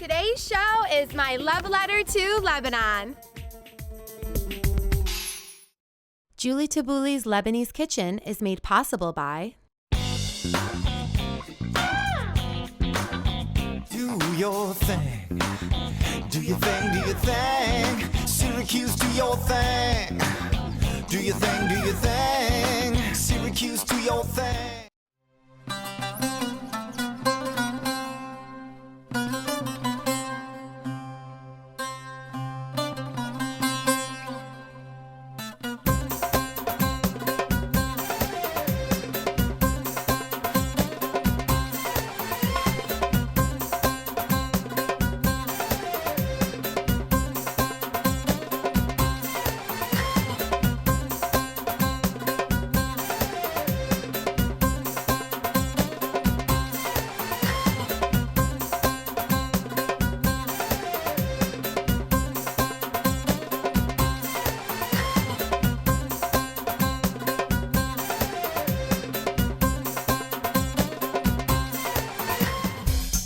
Today's show is my love letter to Lebanon. Julie Taboulie's Lebanese Kitchen is made possible by Do your thing. Do your thing, do your thing. Syracuse, do your thing. Do your thing, do your thing. Syracuse, do your thing.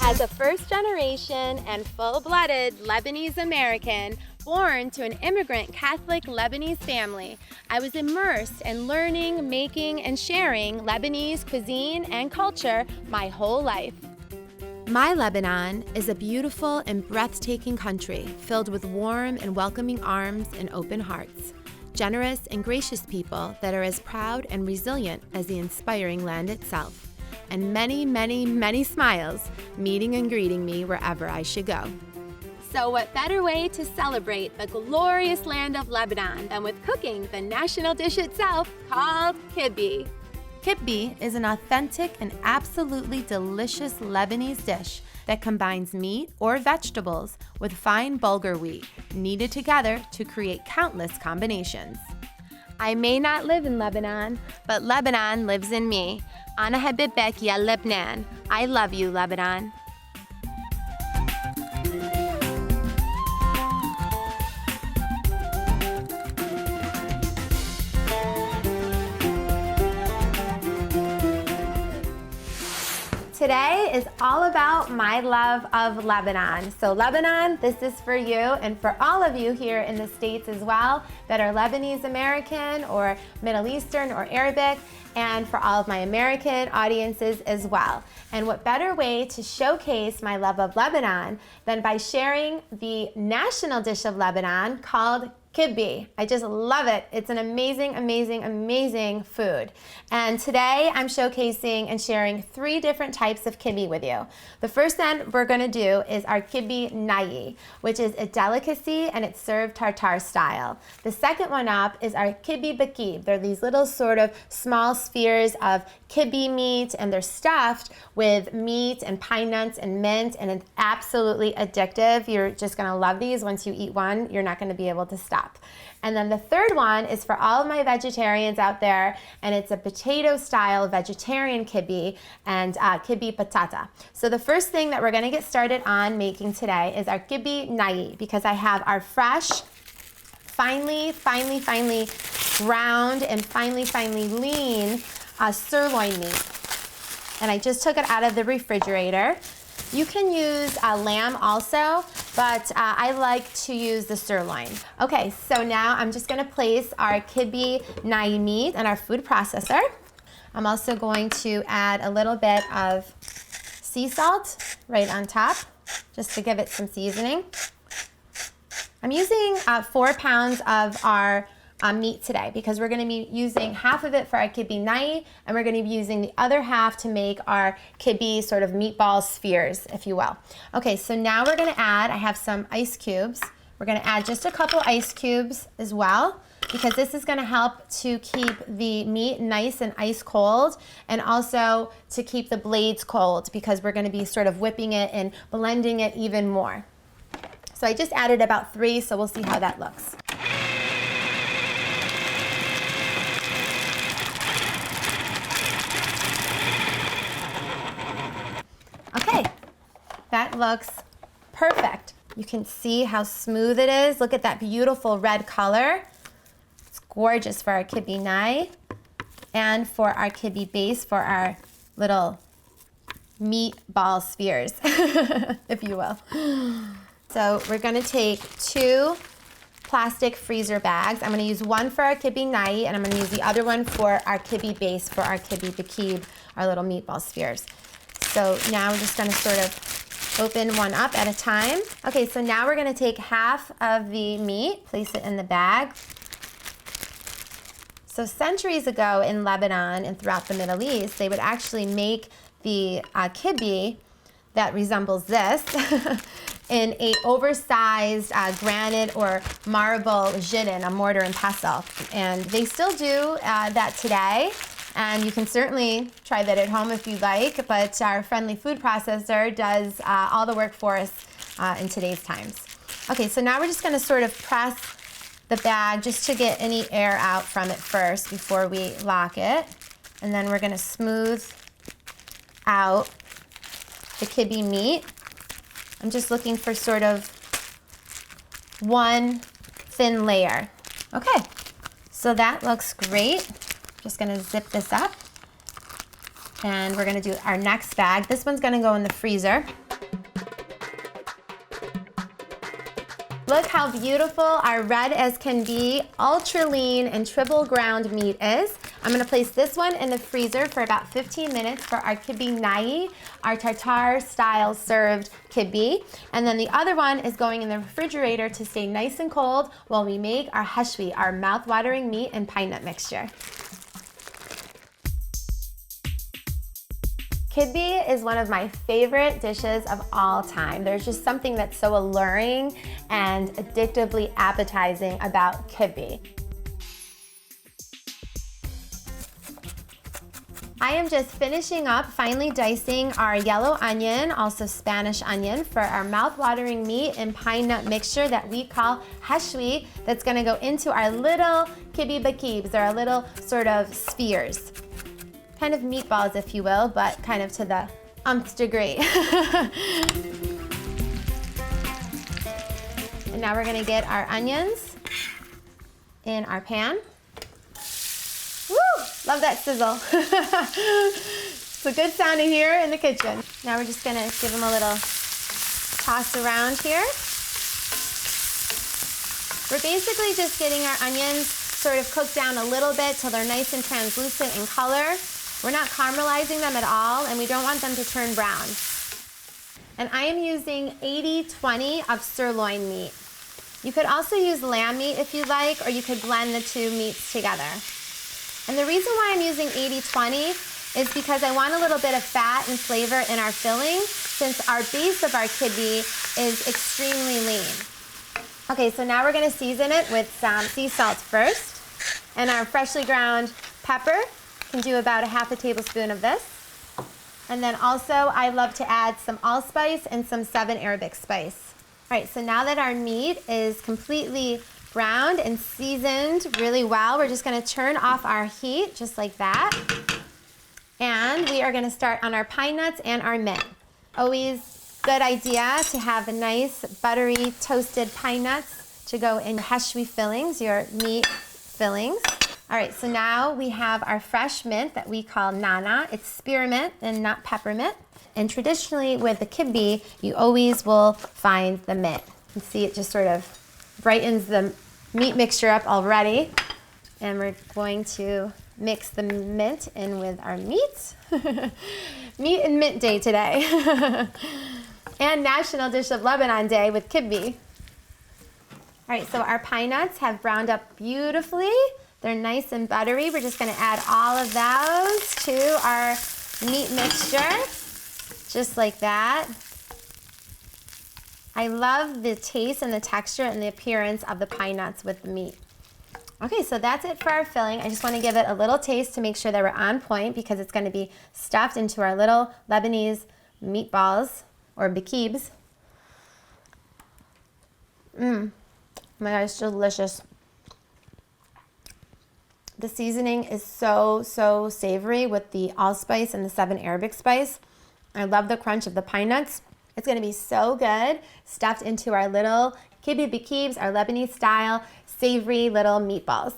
As a first-generation and full-blooded Lebanese American, born to an immigrant Catholic Lebanese family, I was immersed in learning, making, and sharing Lebanese cuisine and culture my whole life. My Lebanon is a beautiful and breathtaking country filled with warm and welcoming arms and open hearts, generous and gracious people that are as proud and resilient as the inspiring land itself, and many, many, many smiles meeting and greeting me wherever I should go. So what better way to celebrate the glorious land of Lebanon than with cooking the national dish itself called kibbeh. Kibbeh is an authentic and absolutely delicious Lebanese dish that combines meat or vegetables with fine bulgur wheat, kneaded together to create countless combinations. I may not live in Lebanon, but Lebanon lives in me. Bahebak Ya Lebnan. I love you, Lebanon. Today is all about my love of Lebanon. So Lebanon, this is for you and for all of you here in the States as well that are Lebanese American or Middle Eastern or Arabic, and for all of my American audiences as well. And what better way to showcase my love of Lebanon than by sharing the national dish of Lebanon called kibbeh. I just love it. It's an amazing, amazing, amazing food. And today I'm showcasing and sharing 3 different types of kibbeh with you. The first one we're gonna do is our Kibbeh Nayeh, which is a delicacy and it's served tartare style. The second one up is our Kibbeh Kbekib. They're these little sort of small spheres of kibbeh meat, and they're stuffed with meat and pine nuts and mint, and it's absolutely addictive. You're just gonna love these. Once you eat one, you're not gonna be able to stop. And then the third one is for all of my vegetarians out there, and it's a potato-style vegetarian kibbeh and Kibbeh Batata. So the first thing that we're gonna get started on making today is our Kibbeh Nayeh, because I have our fresh, finely ground and finely lean sirloin meat. And I just took it out of the refrigerator. You can use lamb also, but I like to use the sirloin. Okay, so now I'm just gonna place our Kibbeh Nayeh meat in our food processor. I'm also going to add a little bit of sea salt right on top, just to give it some seasoning. I'm using 4 pounds of our meat today because we're going to be using half of it for our Kibbeh Nayeh, and we're going to be using the other half to make our kibbeh sort of meatball spheres, if you will. Okay, so now we're going to add, I have some ice cubes. We're going to add just a couple ice cubes as well, because this is going to help to keep the meat nice and ice cold, and also to keep the blades cold, because we're going to be sort of whipping it and blending it even more. So I just added about 3, so we'll see how that looks. Okay, that looks perfect. You can see how smooth it is. Look at that beautiful red color. It's gorgeous for our Kibbeh Nayeh and for our kibbeh base, for our little meatball spheres, if you will. So we're gonna take 2 plastic freezer bags. I'm gonna use one for our Kibbeh Nayeh, and I'm gonna use the other one for our Kibbeh base for our Kibbeh Kbekib, our little meatball spheres. So now we're just gonna sort of open one up at a time. Okay, so now we're gonna take half of the meat, place it in the bag. So centuries ago in Lebanon and throughout the Middle East, they would actually make the kibbeh that resembles this in a oversized granite or marble jidin, a mortar and pestle. And they still do that today. And you can certainly try that at home if you like, but our friendly food processor does all the work for us in today's times. Okay, so now we're just gonna sort of press the bag just to get any air out from it first before we lock it. And then we're gonna smooth out the kibbeh meat. I'm just looking for sort of one thin layer. Okay, so that looks great. Just gonna zip this up. And we're gonna do our next bag. This one's gonna go in the freezer. Look how beautiful our red as can be, ultra lean and triple ground meat is. I'm gonna place this one in the freezer for about 15 minutes for our Kibbeh Nayeh, our tartare style served kibbeh. And then the other one is going in the refrigerator to stay nice and cold while we make our heshwi, our mouth-watering meat and pine nut mixture. Kibbeh is one of my favorite dishes of all time. There's just something that's so alluring and addictively appetizing about kibbeh. I am just finishing up, finally dicing our yellow onion, also Spanish onion, for our mouth-watering meat and pine nut mixture that we call heshwi, that's gonna go into our little Kibbeh Kbekibs, or our little sort of spheres. Kind of meatballs, if you will, but kind of to the nth degree. And now we're gonna get our onions in our pan. Woo! Love that sizzle. It's a good sound to hear in the kitchen. Now we're just gonna give them a little toss around here. We're basically just getting our onions sort of cooked down a little bit till they're nice and translucent in color. We're not caramelizing them at all, and we don't want them to turn brown. And I am using 80-20 of sirloin meat. You could also use lamb meat if you like, or you could blend the two meats together. And the reason why I'm using 80-20 is because I want a little bit of fat and flavor in our filling, since our base of our kibbeh is extremely lean. Okay, so now we're gonna season it with some sea salt first, and our freshly ground pepper. Can do about a half a tablespoon of this. And then also I love to add some allspice and some 7 Arabic spice. All right, so now that our meat is completely browned and seasoned really well, we're just gonna turn off our heat just like that. And we are gonna start on our pine nuts and our mint. Always good idea to have a nice buttery toasted pine nuts to go in your heshwi fillings, your meat fillings. All right, so now we have our fresh mint that we call nana. It's spearmint and not peppermint. And traditionally with the kibbeh, you always will find the mint. You can see it just sort of brightens the meat mixture up already. And we're going to mix the mint in with our meat. Meat and mint day today. And National Dish of Lebanon Day with kibbeh. All right, so our pine nuts have browned up beautifully. They're nice and buttery. We're just gonna add all of those to our meat mixture, just like that. I love the taste and the texture and the appearance of the pine nuts with the meat. Okay, so that's it for our filling. I just wanna give it a little taste to make sure that we're on point, because it's gonna be stuffed into our little Lebanese meatballs, or bekibs. Oh my God, it's delicious. The seasoning is so savory with the allspice and the 7 Arabic spice. I love the crunch of the pine nuts. It's gonna be so good, stuffed into our little Kibbeh Kbekibs, our Lebanese-style savory little meatballs.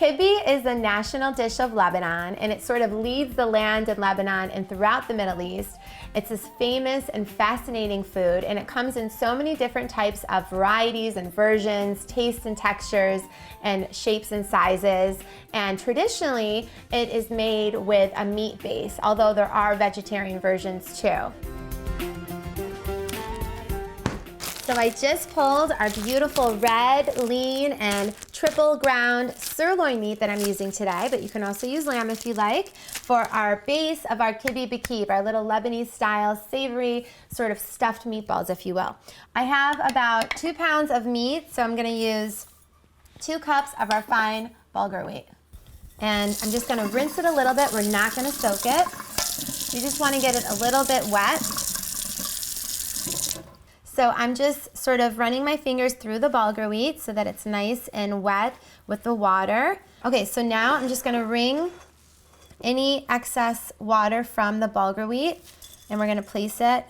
Kibbeh is a national dish of Lebanon, and it sort of leads the land in Lebanon and throughout the Middle East. It's this famous and fascinating food, and it comes in so many different types of varieties and versions, tastes and textures, and shapes and sizes. And traditionally, it is made with a meat base, although there are vegetarian versions too. So I just pulled our beautiful red, lean, and triple ground sirloin meat that I'm using today, but you can also use lamb if you like, for our base of our Kibbeh Kbekib, our little Lebanese-style savory sort of stuffed meatballs, if you will. I have about 2 pounds of meat, so I'm gonna use 2 cups of our fine bulgur wheat. And I'm just gonna rinse it a little bit. We're not gonna soak it. You just wanna get it a little bit wet. So I'm just sort of running my fingers through the bulgur wheat so that it's nice and wet with the water. Okay, so now I'm just gonna wring any excess water from the bulgur wheat, and we're gonna place it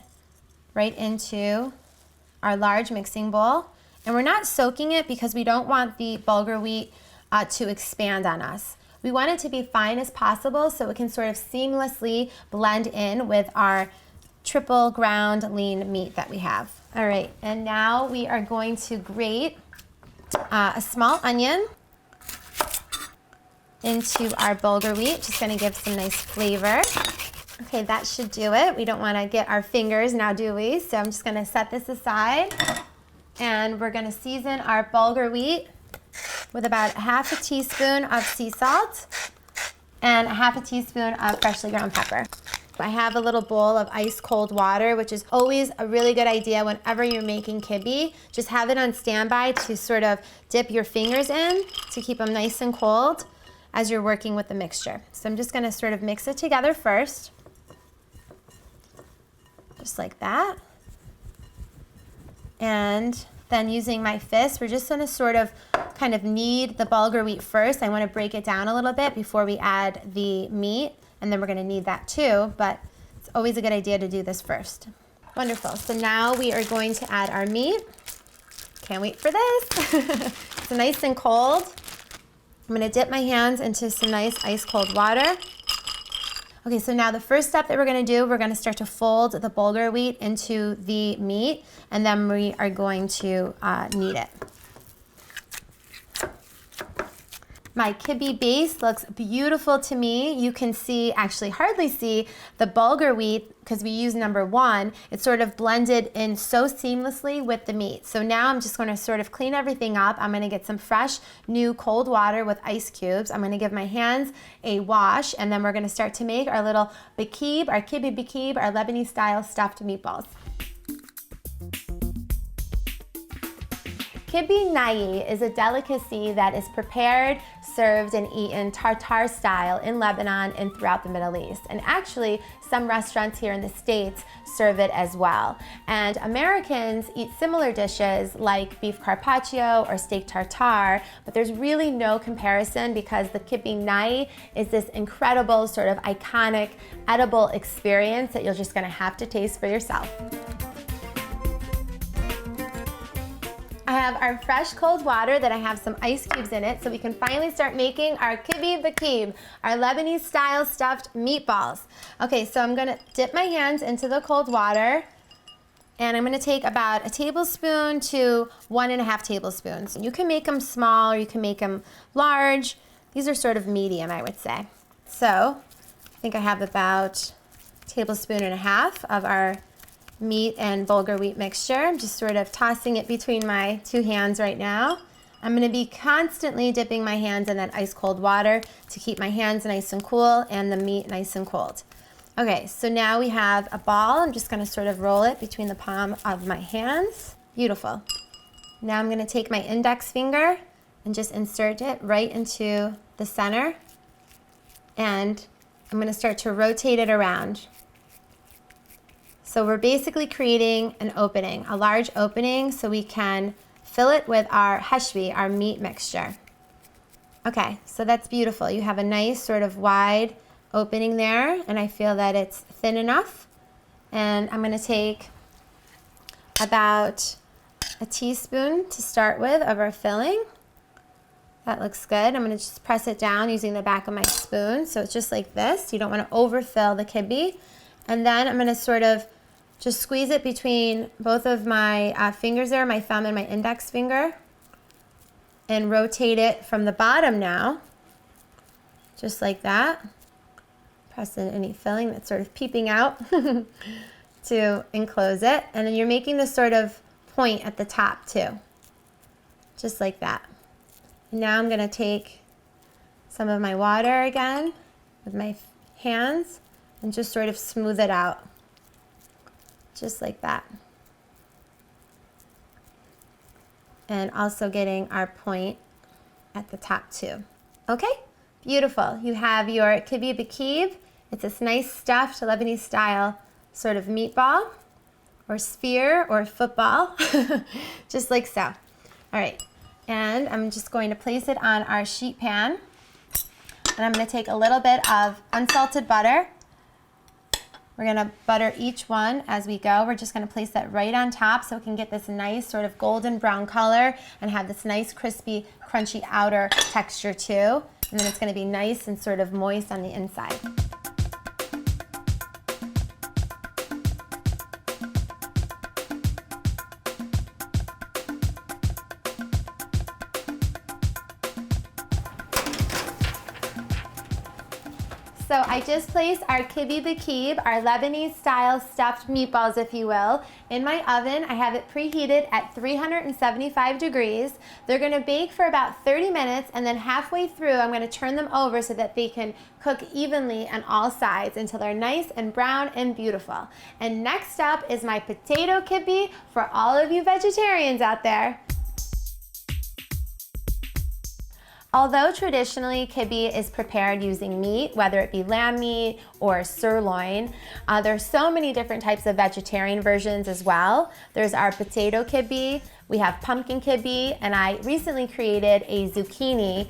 right into our large mixing bowl. And we're not soaking it because we don't want the bulgur wheat to expand on us. We want it to be fine as possible so it can sort of seamlessly blend in with our triple ground lean meat that we have. All right, and now we are going to grate a small onion into our bulgur wheat, just gonna give some nice flavor. Okay, that should do it. We don't wanna get our fingers now, do we? So I'm just gonna set this aside, and we're gonna season our bulgur wheat with about 1/2 teaspoon of sea salt and 1/2 teaspoon of freshly ground pepper. I have a little bowl of ice cold water, which is always a really good idea whenever you're making kibbeh. Just have it on standby to sort of dip your fingers in to keep them nice and cold as you're working with the mixture. So I'm just gonna sort of mix it together first, just like that. And then using my fist, we're just gonna sort of kind of knead the bulgur wheat first. I wanna break it down a little bit before we add the meat, and then we're gonna knead that too, but it's always a good idea to do this first. Wonderful, so now we are going to add our meat. Can't wait for this. It's nice and cold. I'm gonna dip my hands into some nice ice cold water. Okay, so now the first step that we're gonna do, we're gonna start to fold the bulgur wheat into the meat, and then we are going to knead it. My kibbeh base looks beautiful to me. You can see, actually hardly see, the bulgur wheat, because we use number 1. It's sort of blended in so seamlessly with the meat. So now I'm just gonna sort of clean everything up. I'm gonna get some fresh, new cold water with ice cubes. I'm gonna give my hands a wash, and then we're gonna start to make our little bekib, our Kibbeh Kbekib, our Lebanese-style stuffed meatballs. Kibbeh Nayeh is a delicacy that is prepared, served, and eaten tartare style in Lebanon and throughout the Middle East. And actually, some restaurants here in the States serve it as well. And Americans eat similar dishes like beef carpaccio or steak tartare, but there's really no comparison because the Kibbeh Nayeh is this incredible sort of iconic edible experience that you're just gonna have to taste for yourself. I have our fresh cold water that I have some ice cubes in it so we can finally start making our Kibbeh Kbekib, our Lebanese-style stuffed meatballs. Okay, so I'm gonna dip my hands into the cold water, and I'm gonna take about 1 tablespoon to 1.5 tablespoons. You can make them small or you can make them large. These are sort of medium, I would say. So I think I have about 1.5 tablespoons of our meat and bulgur wheat mixture. I'm just sort of tossing it between my 2 hands right now. I'm gonna be constantly dipping my hands in that ice cold water to keep my hands nice and cool and the meat nice and cold. Okay, so now we have a ball. I'm just gonna sort of roll it between the palm of my hands. Beautiful. Now I'm gonna take my index finger and just insert it right into the center, and I'm gonna start to rotate it around. So we're basically creating an opening, a large opening, so we can fill it with our heshvi, our meat mixture. Okay, so that's beautiful. You have a nice sort of wide opening there, and I feel that it's thin enough. And I'm gonna take about a teaspoon to start with of our filling. That looks good. I'm gonna just press it down using the back of my spoon. So it's just like this. You don't wanna overfill the kibbeh. And then I'm gonna sort of just squeeze it between both of my fingers there, my thumb and my index finger, and rotate it from the bottom now, just like that. Press in any filling that's sort of peeping out to enclose it. And then you're making this sort of point at the top too, just like that. Now I'm gonna take some of my water again with my hands and just sort of smooth it out, just like that. And also getting our point at the top too. Okay, beautiful. You have your Kibbeh Kbekib. It's this nice stuffed Lebanese-style sort of meatball or sphere or football, just like so. All right, and I'm just going to place it on our sheet pan. And I'm gonna take a little bit of unsalted butter. We're gonna butter each one as we go. We're just gonna place that right on top so we can get this nice sort of golden brown color and have this nice crispy, crunchy outer texture too. And then it's gonna be nice and sort of moist on the inside. So I just placed our Kibbeh Kbekib, our Lebanese-style stuffed meatballs, if you will, in my oven. I have it preheated at 375 degrees. They're gonna bake for about 30 minutes, and then halfway through, I'm gonna turn them over so that they can cook evenly on all sides until they're nice and brown and beautiful. And next up is my potato kibbeh for all of you vegetarians out there. Although traditionally kibbeh is prepared using meat, whether it be lamb meat or sirloin, there's so many different types of vegetarian versions as well. There's our potato kibbeh, we have pumpkin kibbeh, and I recently created a zucchini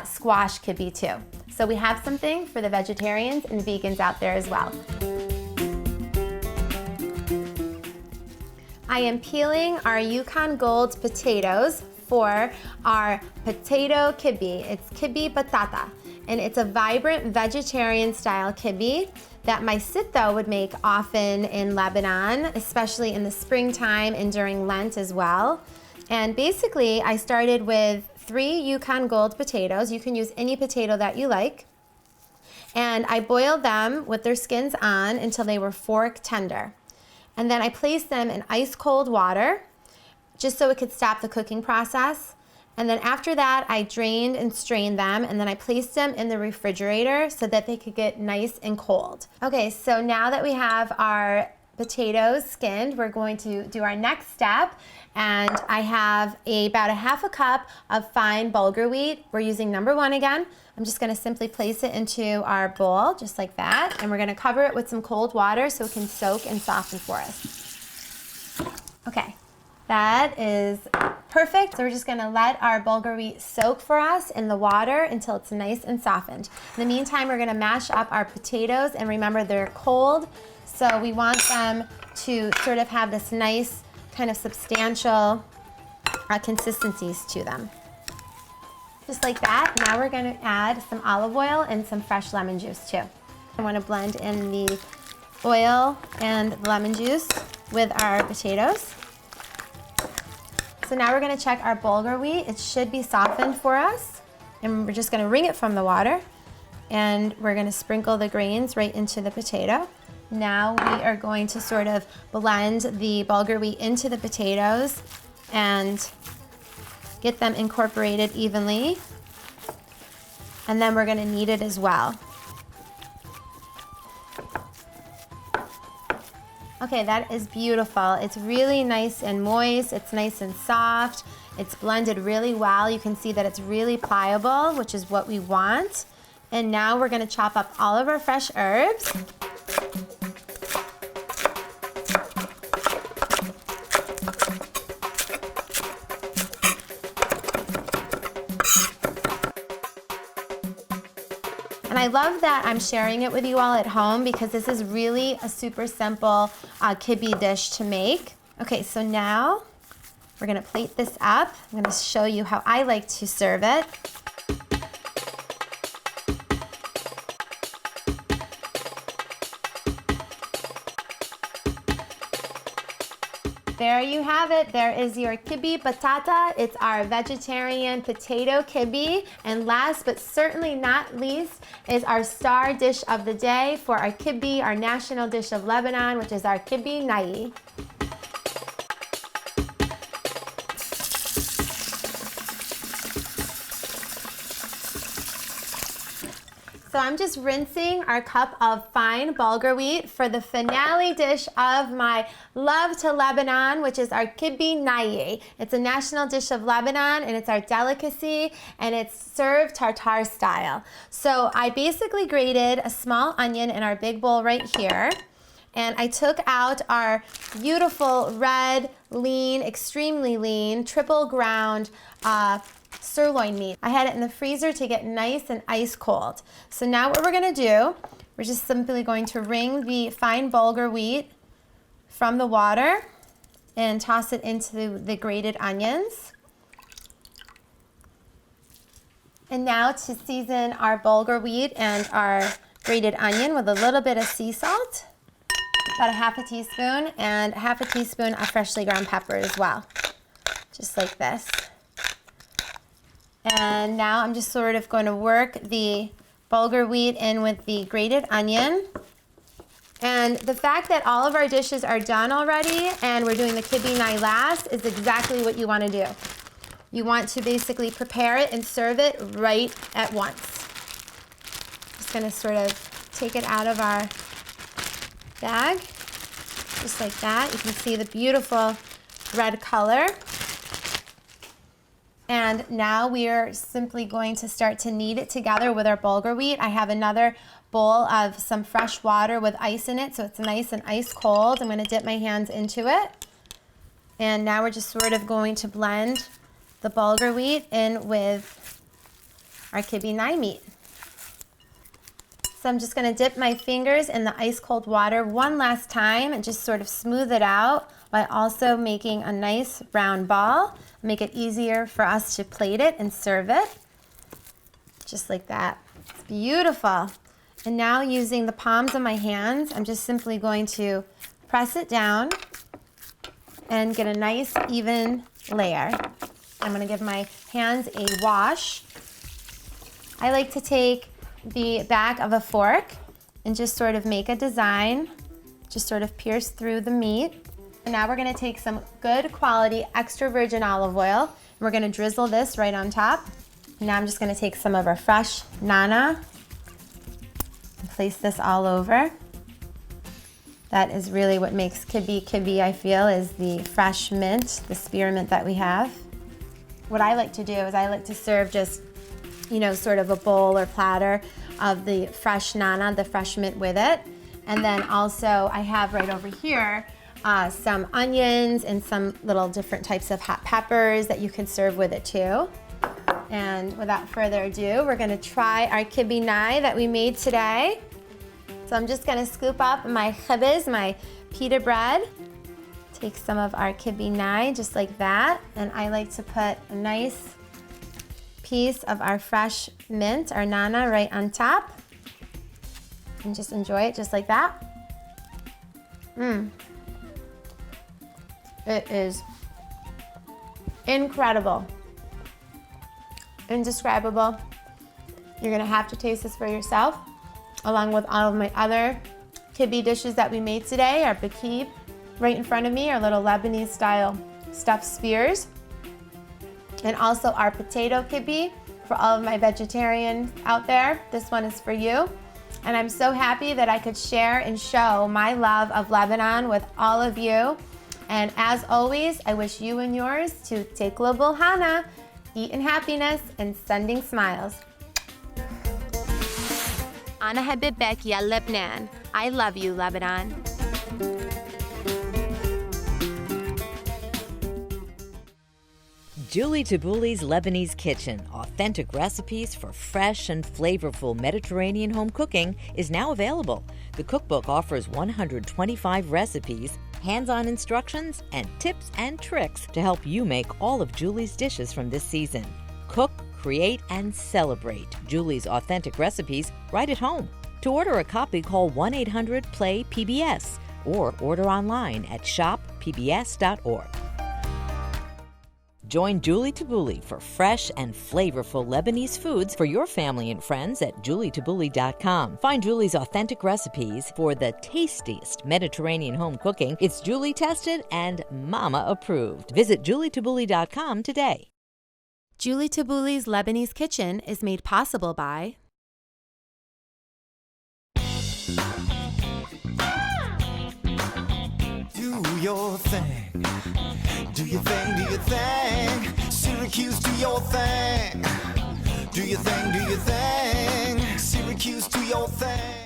squash kibbeh too. So we have something for the vegetarians and vegans out there as well. I am peeling our Yukon Gold potatoes for our potato kibbeh. It's Kibbeh Batata, and it's a vibrant vegetarian style kibbeh that my sitho would make often in Lebanon, especially in the springtime and during Lent as well. And basically I started with 3 Yukon Gold potatoes. You can use any potato that you like. And I boiled them with their skins on until they were fork tender. And then I placed them in ice cold water just so it could stop the cooking process. And then after that, I drained and strained them, and then I placed them in the refrigerator so that they could get nice and cold. Okay, so now that we have our potatoes skinned, we're going to do our next step. And I have about a half a cup of fine bulgur wheat. We're using number 1 again. I'm just gonna simply place it into our bowl, just like that. And we're gonna cover it with some cold water so it can soak and soften for us. Okay. That is perfect. So we're just gonna let our bulgur wheat soak for us in the water until it's nice and softened. In the meantime, we're gonna mash up our potatoes, and remember they're cold, so we want them to sort of have this nice kind of substantial consistencies to them. Just like that. Now we're gonna add some olive oil and some fresh lemon juice too. I wanna blend in the oil and the lemon juice with our potatoes. So now we're gonna check our bulgur wheat. It should be softened for us. And we're just gonna wring it from the water. And we're gonna sprinkle the grains right into the potato. Now we are going to sort of blend the bulgur wheat into the potatoes and get them incorporated evenly. And then we're gonna knead it as well. Okay, that is beautiful. It's really nice and moist. It's nice and soft. It's blended really well. You can see that it's really pliable, which is what we want. And now we're gonna chop up all of our fresh herbs. And I love that I'm sharing it with you all at home because this is really a super simple kibbeh dish to make. Okay, so now We're gonna plate this up. I'm gonna show you how I like to serve it. There you have it. There is your Kibbeh Batata. It's our vegetarian potato kibbeh. And last but certainly not least is our star dish of the day for our kibbeh, our national dish of Lebanon, which is our Kibbeh Nayeh. So I'm just rinsing our cup of fine bulgur wheat for the finale dish of my love to Lebanon, which is our Kibbeh Nayeh. It's a national dish of Lebanon, and it's our delicacy, and it's served tartare style. So I basically grated a small onion in our big bowl right here, and I took out our beautiful red, lean, extremely lean, triple ground sirloin meat. I had it in the freezer to get nice and ice cold. So now what we're gonna do, we're just simply going to wring the fine bulgur wheat from the water and toss it into the grated onions. And now to season our bulgur wheat and our grated onion with a little bit of sea salt, about a half a teaspoon, and half a teaspoon of freshly ground pepper as well, just like this. And now I'm just sort of going to work the bulgur wheat in with the grated onion. And the fact that all of our dishes are done already and we're doing the Kibbeh Nayeh last is exactly what you want to do. You want to basically prepare it and serve it right at once. Just going to sort of take it out of our bag, just like that. You can see the beautiful red color. And now we are simply going to start to knead it together with our bulgur wheat. I have another bowl of some fresh water with ice in it, so it's nice and ice cold. I'm going to dip my hands into it. And now we're just sort of going to blend the bulgur wheat in with our Kibbeh Nayeh meat. So I'm just going to dip my fingers in the ice cold water one last time and just sort of smooth it out while also making a nice round ball. Make it easier for us to plate it and serve it. Just like that. It's beautiful. And now using the palms of my hands, I'm just simply going to press it down and get a nice even layer. I'm going to give my hands a wash. I like to take the back of a fork and just sort of make a design, just sort of pierce through the meat. And now we're gonna take some good quality extra virgin olive oil. And we're gonna drizzle this right on top. And now I'm just gonna take some of our fresh nana and place this all over. That is really what makes Kibbeh Kibbeh, I feel, is the fresh mint, the spearmint that we have. What I like to do is I like to serve just, you know, sort of a bowl or platter of the fresh nana, the fresh mint with it. And then also I have right over here some onions and some little different types of hot peppers that you can serve with it too. And without further ado, we're gonna try our Kibbeh Nayeh that we made today. So I'm just gonna scoop up my chibbehs, my pita bread. Take some of our Kibbeh Nayeh just like that. And I like to put a nice piece of our fresh mint, our nana, right on top. And just enjoy it just like that. It is incredible, indescribable. You're gonna have to taste this for yourself, along with all of my other kibbeh dishes that we made today. Our Kbekib right in front of me, our little Lebanese-style stuffed spears, and also our potato kibbeh for all of my vegetarians out there. This one is for you. And I'm so happy that I could share and show my love of Lebanon with all of you. And as always, I wish you and yours to take global hana, eat in happiness, and sending smiles. Bahebak Ya Lebnan. I love you, Lebanon. Julie Taboulie's Lebanese Kitchen, authentic recipes for fresh and flavorful Mediterranean home cooking, is now available. The cookbook offers 125 recipes, hands-on instructions, and tips and tricks to help you make all of Julie's dishes from this season. Cook, create, and celebrate Julie's authentic recipes right at home. To order a copy, call 1-800-PLAY-PBS or order online at shoppbs.org. Join Julie Taboulie for fresh and flavorful Lebanese foods for your family and friends at julietaboulie.com. Find Julie's authentic recipes for the tastiest Mediterranean home cooking. It's Julie tested and Mama approved. Visit julietaboulie.com today. Julie Taboulie's Lebanese Kitchen is made possible by Do your thing. Do your thing, do your thing. Syracuse, do your thing. Do your thing, do your thing. Syracuse, do your thing.